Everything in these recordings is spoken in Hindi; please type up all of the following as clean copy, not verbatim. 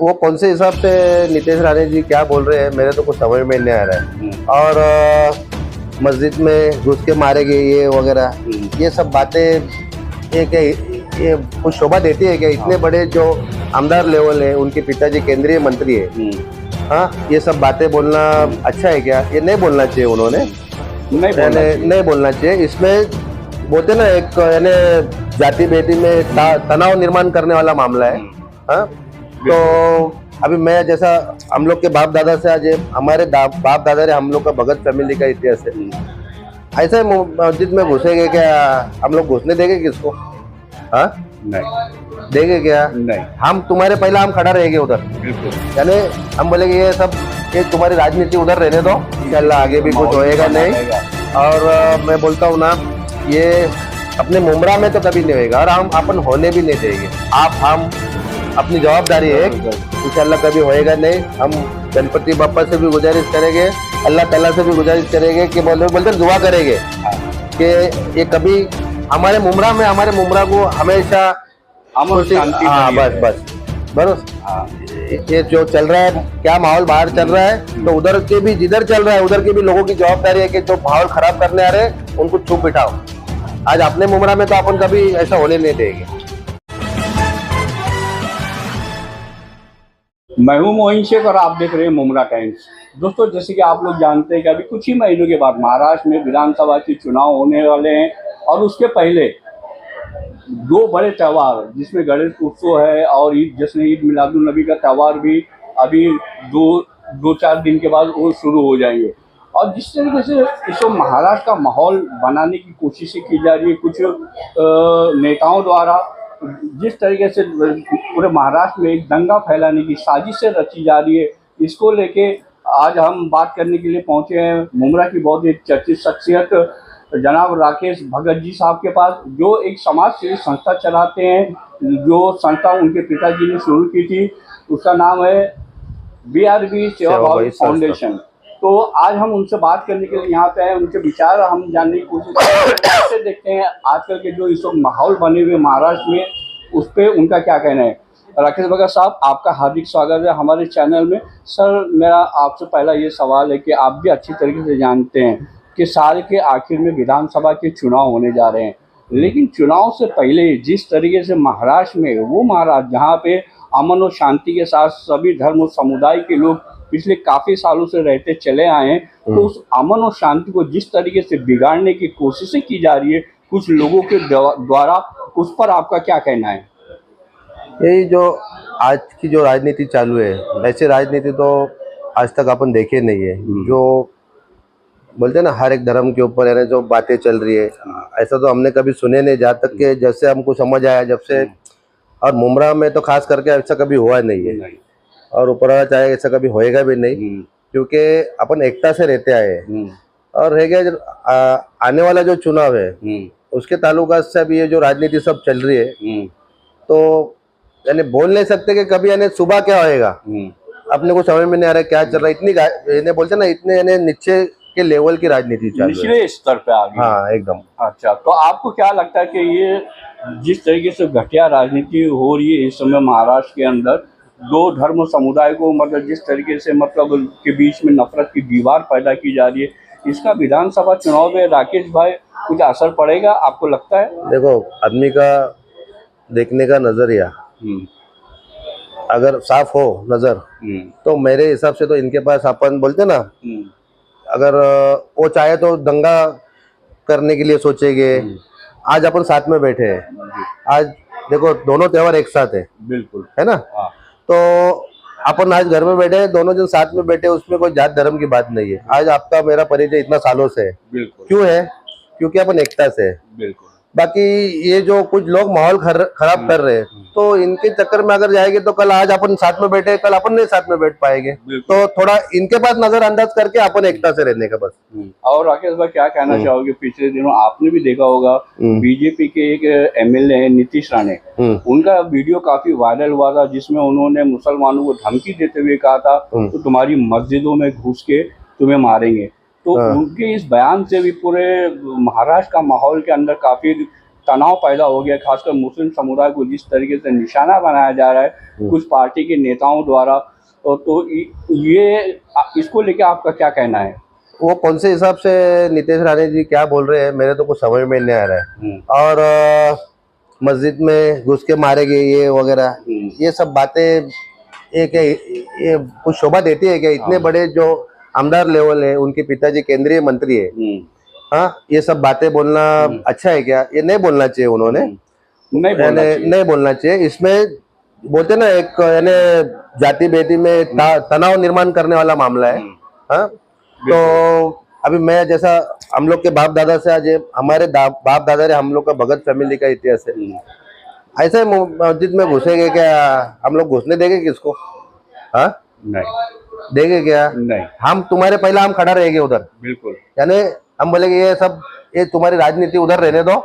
वो कौन से हिसाब से नीतीश राणे जी क्या बोल रहे हैं मेरे तो कुछ समझ में नहीं आ रहा है। और मस्जिद में घुस के मारेंगे ये वगैरह, ये सब बातें ये कुछ शोभा देती है क्या? इतने बड़े जो आमदार लेवल है, उनके पिताजी केंद्रीय मंत्री है, हाँ, ये सब बातें बोलना अच्छा है क्या? ये नहीं बोलना चाहिए, उन्होंने नहीं बोलना चाहिए। इसमें बोलते ना एक यानी जाति भेदी में तनाव निर्माण करने वाला मामला है। हाँ, तो अभी मैं जैसा हम लोग के बाप दादा से, आज हमारे बाप दादा ने हम लोग का भगत फैमिली का इतिहास है, ऐसा मस्जिद में घुसेंगे क्या? हम लोग घुसने देंगे किसको? हाँ, नहीं देंगे क्या? नहीं। हम तुम्हारे पहला हम खड़ा रहेंगे उधर, यानी हम बोलेंगे ये सब ये तुम्हारी राजनीति उधर रहने दो, इंशाल्लाह आगे भी कुछ होएगा नहीं। और मैं बोलता हूँ ना, ये अपने मुमरा में तो कभी नहीं होएगा और हम अपन होने भी नहीं देंगे। हम अपनी जवाबदारी है, इंशाल्लाह कभी होएगा नहीं। हम गणपति बापा से भी गुजारिश करेंगे, अल्लाह ताला से भी गुजारिश करेंगे कि बोलते दुआ करेंगे कि ये कभी हमारे मुमरा को हमेशा बस ये जो चल रहा है, क्या माहौल बाहर चल रहा है, तो उधर के भी जिधर चल रहा है उधर के भी लोगों की जवाबदारी है कि जो माहौल खराब करने आ रहे हैं उनको चुप बिठाओ। आज अपने मुमरा में तो अपन कभी ऐसा होने नहीं देंगे। मैं हूं मोहिन शेख और आप देख रहे हैं मुमरा टाइम्स। दोस्तों, जैसे कि आप लोग जानते हैं कि अभी कुछ ही महीनों के बाद महाराष्ट्र में विधानसभा के चुनाव होने वाले हैं और उसके पहले दो बड़े त्यौहार जिसमें गणेश उत्सव है और ईद मिलादुन नबी का त्यौहार भी अभी दो चार दिन के बाद वो शुरू हो जाएंगे। और जिस तरीके से इस महाराष्ट्र का माहौल बनाने की कोशिशें की जा रही है कुछ नेताओं द्वारा, जिस तरीके से पूरे महाराष्ट्र में एक दंगा फैलाने की साजिशें रची जा रही है, इसको लेके आज हम बात करने के लिए पहुंचे हैं मुमरा की बहुत ही चर्चित शख्सियत जनाब राकेश भगत जी साहब के पास, जो एक समाज सेवी संस्था चलाते हैं। जो संस्था उनके पिताजी ने शुरू की थी, उसका नाम है BRB सेवा भावी फाउंडेशन। तो आज हम उनसे बात करने के लिए यहाँ पे आए, उनके विचार हम जानने की कोशिश करते देखते हैं आजकल के जो इस वक्त माहौल बने हुए महाराष्ट्र में, उस पर उनका क्या कहना है। राकेश भगत साहब, आपका हार्दिक स्वागत है हमारे चैनल में। सर, मेरा आपसे पहला ये सवाल है कि आप भी अच्छी तरीके से जानते हैं कि साल के आखिर में विधानसभा के चुनाव होने जा रहे हैं, लेकिन चुनाव से पहले जिस तरीके से महाराष्ट्र में, वो महाराष्ट्र जहाँ पे अमन और शांति के साथ सभी धर्म और समुदाय के लोग पिछले काफ़ी सालों से रहते चले आए हैं, तो उस अमन और शांति को जिस तरीके से बिगाड़ने की कोशिशें की जा रही है कुछ लोगों के द्वारा, उस पर आपका क्या कहना है? यही जो आज की जो राजनीति चालू है, ऐसी राजनीति तो आज तक अपन देखे नहीं है। जो बोलते हैं ना, हर एक धर्म के ऊपर है ना जो बातें चल रही है, ऐसा तो हमने कभी सुने नहीं, जहाँ तक के जब से हमको समझ आया, जब से। और मुमरा में तो खास करके ऐसा कभी हुआ नहीं है, और ऊपर वाला चाहे ऐसा कभी होएगा भी नहीं, क्योंकि अपन एकता से रहते आए। और रह गया आने वाला जो चुनाव है, उसके ताल्लुकात से अभी ये जो राजनीति सब चल रही है, तो यानी बोल नहीं सकते कि कभी यानी सुबह क्या होएगा, अपने को समझ में नहीं आ रहा क्या चल रहा है। इतनी बोलते ना, इतने यानी नीचे के लेवल की राजनीति चल रही है, निचले स्तर पे आ गई। हाँ, एकदम। अच्छा, तो आपको क्या लगता है कि ये जिस तरीके से घटिया राजनीति हो रही है इस समय महाराष्ट्र के अंदर, दो धर्म समुदाय को मतलब जिस तरीके से मतलब के बीच में नफरत की दीवार पैदा की जा रही है, इसका विधानसभा चुनाव में राकेश भाई कुछ असर पड़ेगा आपको लगता है? देखो, आदमी का देखने का नजरिया अगर साफ हो नजर, तो मेरे हिसाब से तो इनके पास अपन बोलते ना, अगर वो चाहे तो दंगा करने के लिए सोचेंगे। आज अपन साथ में बैठे हैं, आज देखो दोनों त्यौहार एक साथ है, बिल्कुल है ना। तो अपन आज घर में बैठे हैं, दोनों जन साथ में बैठे, उसमें कोई जात धर्म की बात नहीं है। आज आपका मेरा परिचय इतना सालों से है, क्यों है? क्योंकि अपन एकता से है। बिल्कुल। बाकी ये जो कुछ लोग माहौल खराब कर रहे हैं, तो इनके चक्कर में अगर जाएंगे तो कल आज अपन साथ में बैठे, कल अपन नहीं साथ में बैठ पाएंगे। तो थोड़ा इनके पास नजरअंदाज करके अपन एकता से रहने का बस। और राकेश भाई, क्या कहना चाहोगे? पिछले दिनों आपने भी देखा होगा, बीजेपी के एक MLA है नीतीश राणे, उनका वीडियो काफी वायरल हुआ था, जिसमें उन्होंने मुसलमानों को धमकी देते हुए कहा था तो तुम्हारी मस्जिदों में घुस के तुम्हें मारेंगे। तो उनके इस बयान से भी पूरे महाराष्ट्र का माहौल के अंदर काफी तनाव पैदा हो गया, खासकर मुस्लिम समुदाय को जिस तरीके से निशाना बनाया जा रहा है कुछ पार्टी के नेताओं द्वारा, तो ये इसको लेके आपका क्या कहना है? वो कौन से हिसाब से नीतीश राणे जी क्या बोल रहे हैं, मेरे तो कुछ समझ में नहीं आ रहा है। और मस्जिद में घुस के मारेंगे ये वगैरह, ये सब बातें एक ये कुछ शोभा देती है क्या? इतने बड़े जो आमदार लेवल है, उनके पिताजी केंद्रीय मंत्री है, हाँ, ये सब बातें बोलना अच्छा है क्या? ये नहीं बोलना चाहिए उन्होंने, नहीं बोलना चाहिए। इसमें बोलते ना एक यानी जाति बेटी में तनाव निर्माण करने वाला मामला है। हाँ, तो अभी मैं जैसा हम लोग के बाप दादा से, आज हमारे बाप दादा रे, हम लोग का भगत फैमिली का इतिहास है। ऐसे मस्जिद में घुसेंगे क्या? हम लोग घुसने देंगे किसको? हाँ, नहीं देंगे क्या? नहीं, हम तुम्हारे पहले हम खड़ा रहेंगे उधर, बिल्कुल। यानी हम बोलेंगे ये सब, ये तुम्हारी राजनीति उधर रहने दो।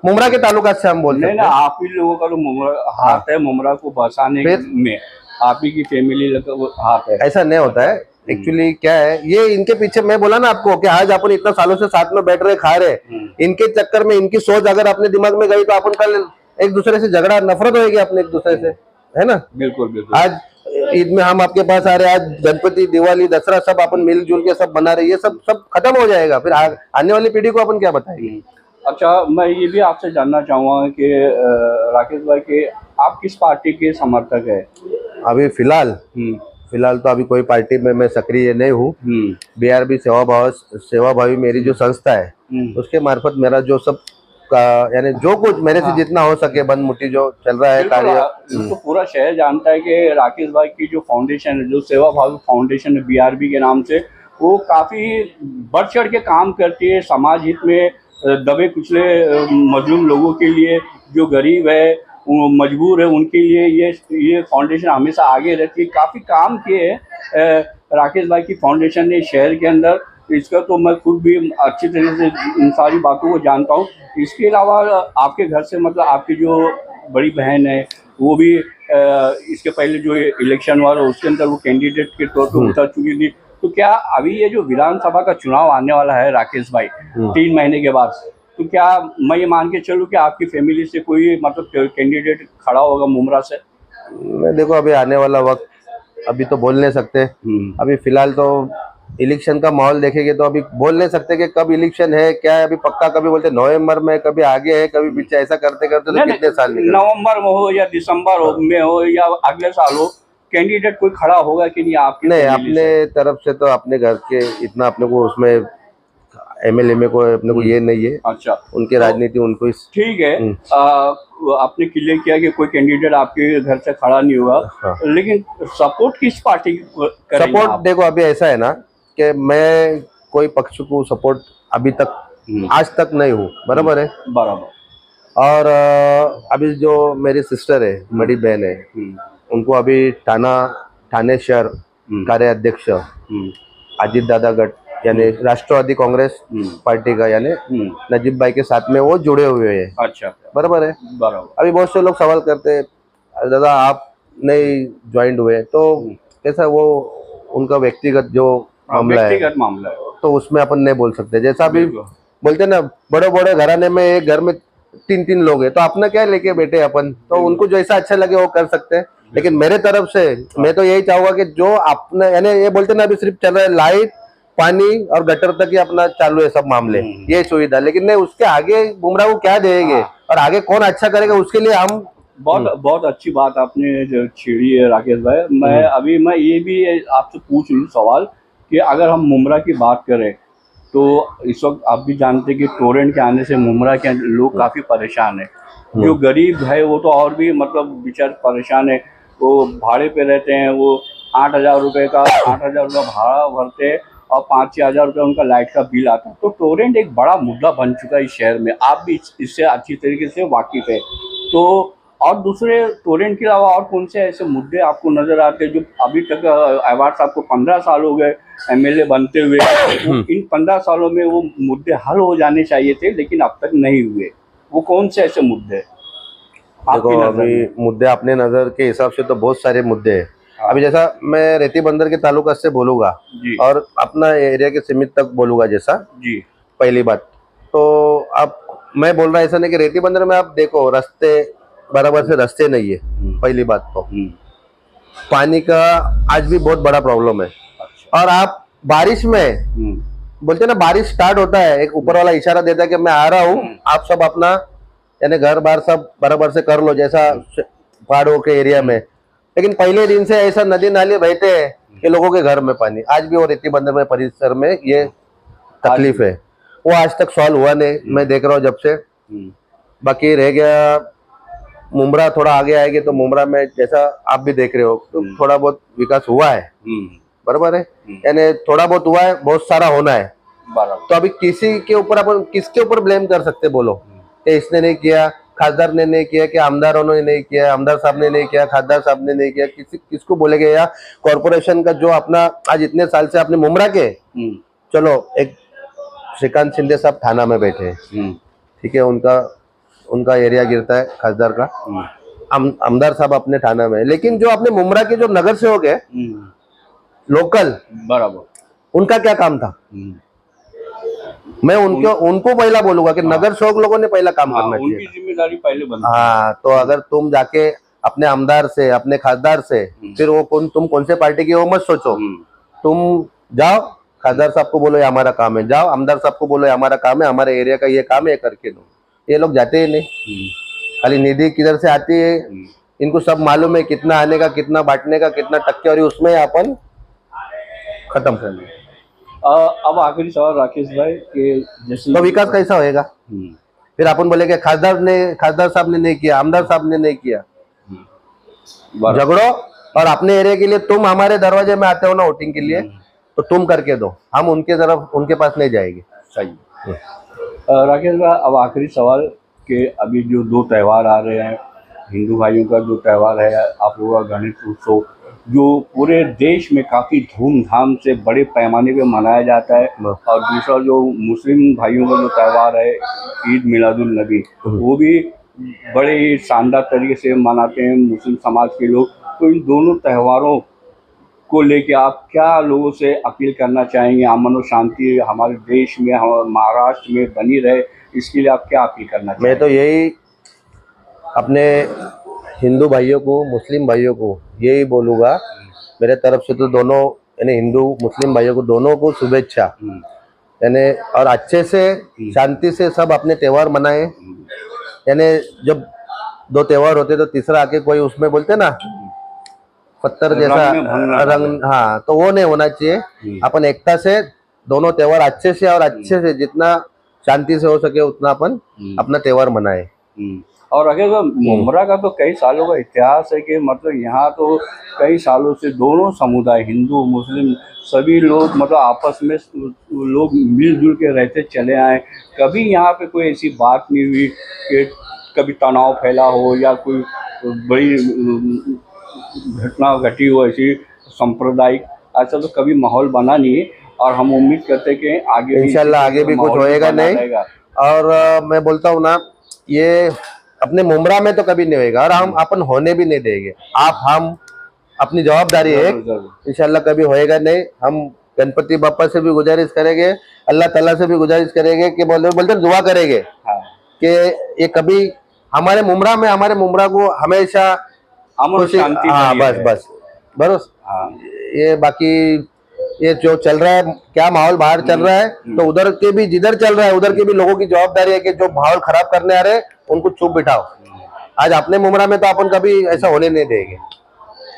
मुमरा के ताल्लुकात से हम बोल सकते हैं। नहीं, आप ही लोगों का तो हाथ है मुमरा को बसाने में, आप ही की फैमिली हाथ है। ऐसा नहीं होता है। एक्चुअली क्या है, ये इनके पीछे मैं बोला ना आपको कि आज अपन इतना सालों से साथ में बैठ रहे खा रहे, इनके चक्कर में इनकी सोच अगर अपने दिमाग में गई तो अपन कल एक दूसरे से झगड़ा, नफरत होगी अपने एक दूसरे से, है ना? बिल्कुल बिल्कुल। आज ईद में हम आपके पास आ रहे, आज गणपति, दिवाली, दसरा सब अपन मिलजुल के सब बना रहे, ये सब खत्म हो जाएगा। फिर आने वाली पीढ़ी को अपन क्या बताएंगे? अच्छा, मैं ये भी आपसे जानना चाहूँगा कि राकेश भाई के आप किस पार्टी के समर्थक है? अभी फिलहाल तो अभी कोई पार्टी में मैं सक्रिय नहीं हूँ। BRB सेवाभावी मेरी जो संस्था है, उसके मार्फत मेरा जो सब का यानी जो कुछ मेरे से जितना हो सके बंद मुट्ठी जो चल रहा है कार्य, तो पूरा शहर जानता है कि राकेश भाई की जो फाउंडेशन है, जो सेवाभावी फाउंडेशन है BRB के नाम से, वो काफ़ी बढ़ चढ़ के काम करती है समाज हित में, दबे कुचले मजलूम लोगों के लिए, जो गरीब है, मजबूर है, उनके लिए ये फाउंडेशन हमेशा आगे रहती है। काफ़ी काम किए हैं राकेश भाई की फाउंडेशन ने शहर के अंदर। इसका तो मैं खुद भी अच्छी तरह से इन सारी बातों को जानता हूँ। इसके अलावा आपके घर से, मतलब आपकी जो बड़ी बहन है, वो भी इसके पहले जो इलेक्शन हुआ उसके अंदर वो कैंडिडेट के तौर पर उतर चुकी थी। तो क्या अभी ये जो विधानसभा का चुनाव आने वाला है राकेश भाई 3 महीने के बाद, तो क्या मैं ये मान के चलूँ कि आपकी फैमिली से कोई मतलब कैंडिडेट खड़ा होगा मुमरा से? देखो, अभी आने वाला वक्त अभी तो बोल नहीं सकते। अभी फिलहाल तो इलेक्शन का माहौल देखेंगे तो अभी बोल नहीं सकते कि कब इलेक्शन है क्या है। अभी पक्का कभी बोलते नवंबर में, कभी आगे है, कभी पीछे, ऐसा करते करते तो कितने साल निकल, नवंबर में हो या दिसंबर में हो या अगले साल हो, कैंडिडेट कोई खड़ा होगा कि नहीं आपके? नहीं, अपने तरफ से तो अपने घर के इतना अपने को उसमें MLA में को अपने को ये नहीं है। अच्छा, उनकी राजनीति उनको ठीक है। आपने क्लियर किया कि कोई कैंडिडेट आपके घर से खड़ा नहीं हुआ। हाँ। लेकिन सपोर्ट किस पार्टी करेंगे? सपोर्ट देखो, अभी ऐसा है ना कि मैं कोई पक्ष को सपोर्ट अभी तक आज तक नहीं हूँ, बराबर है, बराबर। और अभी जो मेरी सिस्टर है, बड़ी बहन है, उनको अभी ठाणे शहर कार्याध्यक्ष अजीत दादा गट यानी राष्ट्रवादी कांग्रेस पार्टी का यानी नजीब भाई के साथ में वो जुड़े हुए हैं। अच्छा, बराबर है, बराबर। अभी बहुत से लोग सवाल करते हैं, दादा आप नहीं ज्वाइंट हुए, तो कैसा वो उनका व्यक्तिगत जो मामला है, तो उसमें अपन नहीं बोल सकते। जैसा अभी बोलते ना, बड़े बड़े घराने में एक घर में 3 लोग हैं, तो अपना क्या लेके बैठे अपन, तो उनको जैसा अच्छा लगे वो कर सकते हैं। लेकिन मेरे तरफ से मैं तो यही चाहूंगा कि जो अपने यानी ये बोलते ना, अभी सिर्फ चल रहा है लाइट, पानी और गटर तक ही अपना चालू है सब मामले, ये सुविधा, लेकिन नहीं उसके आगे बुमराह को क्या देंगे और आगे कौन अच्छा करेगा, उसके लिए हम बहुत अच्छी बात आपने जो छेड़ी है राकेश भाई। मैं ये भी आपसे पूछ लूँ सवाल कि अगर हम मुमरा की बात करें तो इस वक्त आप भी जानते हैं कि टोरेंट के आने से मुमरा के लोग काफ़ी परेशान है। जो गरीब है वो तो और भी मतलब बेचारे परेशान है, वो भाड़े पे रहते हैं, वो 8,000 रुपये का भाड़ा भरते हैं और 5-6 हज़ार रुपये उनका लाइट का बिल आता है। तो टोरेंट एक बड़ा मुद्दा बन चुका है इस शहर में, आप भी इससे अच्छी तरीके से वाकिफ है। तो और दूसरे टोरेंट के अलावा और कौन से ऐसे मुद्दे आपको नज़र आते हैं जो अभी तक अवार्ड साहब को 15 साल हो गए MLA बनते हुए, इन 15 सालों में वो मुद्दे हल हो जाने चाहिए थे लेकिन अब तक नहीं हुए, वो कौन से ऐसे मुद्दे? देखो, अभी मुद्दे अपने नज़र के हिसाब से तो बहुत सारे मुद्दे हैं। अभी जैसा मैं रेती बंदर के ताल्लुकात से बोलूँगा और अपना एरिया के सीमित तक बोलूँगा, जैसा जी पहली बात तो आप मैं बोल रहा ऐसा नहीं कि रेती बंदर में आप देखो रास्ते बराबर से रास्ते नहीं है, पहली बात तो पानी का आज भी बहुत बड़ा प्रॉब्लम है। और आप बारिश में बोलते हैं ना, बारिश स्टार्ट होता है, एक ऊपर वाला इशारा देता है कि मैं आ रहा हूँ, आप सब अपना यानी घर बार सब बराबर से कर लो, जैसा पहाड़ों के एरिया में। लेकिन पहले दिन से ऐसा नदी नाले बहते हैं कि लोगों के घर में पानी, आज भी वो रेती बंदर में परिसर में ये तकलीफ है। वो आज तक सॉल्व हुआ नहीं, मैं देख रहा हूँ जब से। बाकी रह गया मुमरा, थोड़ा आगे आएंगे तो मुमरा में जैसा आप भी देख रहे हो तो थोड़ा बहुत विकास हुआ है, बराबर है, यानी थोड़ा बहुत हुआ है, बहुत सारा होना है। तो अभी किसी के ऊपर अपन किसके ऊपर ब्लेम कर सकते बोलो कि इसने नहीं किया, खासदार ने नहीं किया, कि आमदारों ने नहीं किया, आमदार साहब ने नहीं किया, खासदार साहब ने नहीं किया, किसको बोलेंगे? या कॉर्पोरेशन का जो अपना आज इतने साल से अपने मुमरा के, चलो एक श्रीकांत शिंदे साहब थाना में बैठे हैं, ठीक है, उनका एरिया गिरता है खासदार का, आमदार साहब अपने थाना में, लेकिन जो अपने मुमरा के जो नगर सेवक है लोकल, बराबर, उनका क्या काम था? मैं उनको पहला बोलूंगा कि नगर सेवक लोगों ने पहला काम करना चाहिए, उनकी जिम्मेदारी पहले बनती है। हाँ, तो अगर तुम जाके अपने आमदार से, अपने खासदार से, फिर वो तुम कौन से पार्टी की वो मत सोचो, तुम जाओ खासदार साहब को बोलो ये हमारा काम है, जाओ आमदार साहब को बोलो ये हमारा काम है, हमारे एरिया का ये काम है, ये करके दो। ये लोग जाते ही नहीं, खाली निधि किधर से आती है इनको सब मालूम है, कितना आने का, कितना बांटने का, कितना टक्के, और उसमें अपन खत्म कर लिया। अब आखिरी सवाल राकेश भाई के जैसे तो विकास कैसा होएगा? फिर अपन बोले कि खासदार साहब ने नहीं किया, आमदार साहब ने नहीं किया, झगड़ो, और अपने एरिया के लिए तुम हमारे दरवाजे में आते हो ना वोटिंग के लिए, तो तुम करके दो, हम उनके तरफ उनके पास नहीं जाएंगे। सही। राकेश भाई अब आखिरी सवाल कि अभी जो 2 त्यौहार आ रहे हैं, हिंदू भाइयों का जो त्यौहार है आप लोगों का गणेश उत्सव, जो पूरे देश में काफ़ी धूमधाम से बड़े पैमाने पे मनाया जाता है, और दूसरा जो मुस्लिम भाइयों का जो त्यौहार है ईद मिलादुल नबी, वो भी बड़े ही शानदार तरीके से मनाते हैं मुस्लिम समाज के लोग। तो इन दोनों त्यौहारों को लेके आप क्या लोगों से अपील करना चाहेंगे? अमन और शांति हमारे देश में, हमारे महाराष्ट्र में बनी रहे, इसके लिए आप क्या अपील करना चाहेंगे? मैं तो यही अपने हिंदू भाइयों को, मुस्लिम भाइयों को यही बोलूँगा, मेरे तरफ से तो दोनों यानी हिंदू मुस्लिम भाइयों को दोनों को शुभेच्छा, यानी और अच्छे से शांति से सब अपने त्यौहार मनाए। यानी जब 2 त्यौहार होते तो तीसरा आके कोई उसमें बोलते ना पत्थर जैसा रंग, हाँ, तो वो नहीं होना चाहिए। अपन एकता से दोनों त्यौहार अच्छे से और अच्छे से जितना शांति से हो सके उतना अपन अपना त्यौहार मनाए। और अगर मुमरा का तो कई सालों का इतिहास है कि मतलब यहाँ तो कई सालों से दोनों समुदाय, हिंदू मुस्लिम सभी लोग मतलब आपस में लोग मिलजुल के रहते चले आए। कभी यहाँ पे कोई ऐसी बात नहीं हुई कि कभी तनाव फैला हो या कोई बड़ी घटना घटी हो ऐसी सांप्रदायिक, ऐसा तो कभी माहौल बना नहीं है। और हम उम्मीद करते हैं कि आगे इंशाल्लाह आगे भी कुछ होएगा नहीं। और मैं बोलता हूँ ना, ये अपने मुमरा में तो कभी नहीं होएगा और हम अपन होने भी नहीं देंगे। आप हम अपनी जवाबदारी है, इंशाल्लाह कभी होएगा नहीं। हम गणपति बापा से भी गुजारिश करेंगे, अल्लाह ताला से भी गुजारिश करेंगे कि बोलते दुआ करेंगे कि ये कभी हमारे मुमरा को हमेशा शांति, हाँ बस ये बाकी ये जो चल रहा है, क्या माहौल बाहर चल रहा है, तो उधर के भी जिधर चल रहा है उधर के भी लोगों की जवाबदारी है कि जो माहौल खराब करने आ रहे हैं उनको चुप बिठाओ। आज अपने मुमरा में तो अपन कभी ऐसा होने नहीं देंगे।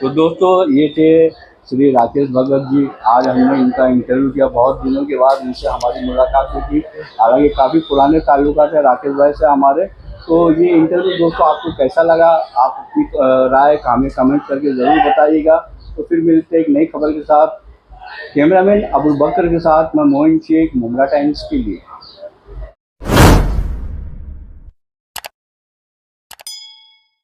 तो दोस्तों, ये थे श्री राकेश भगत जी। आज हमने इनका इंटरव्यू किया, बहुत दिनों के बाद इनसे हमारी मुलाकात हुई थी। हालांकि काफ़ी पुराने ताल्लुकात है राकेश भाई से हमारे। तो ये इंटरव्यू दोस्तों आपको कैसा लगा, आप अपनी राय हमें कमेंट करके ज़रूर बताइएगा। तो फिर मिलते हैं एक नई खबर के साथ। कैमरामैन अबुल बकर के साथ मैं मोइन शेख, मुमरा टाइम्स के लिए।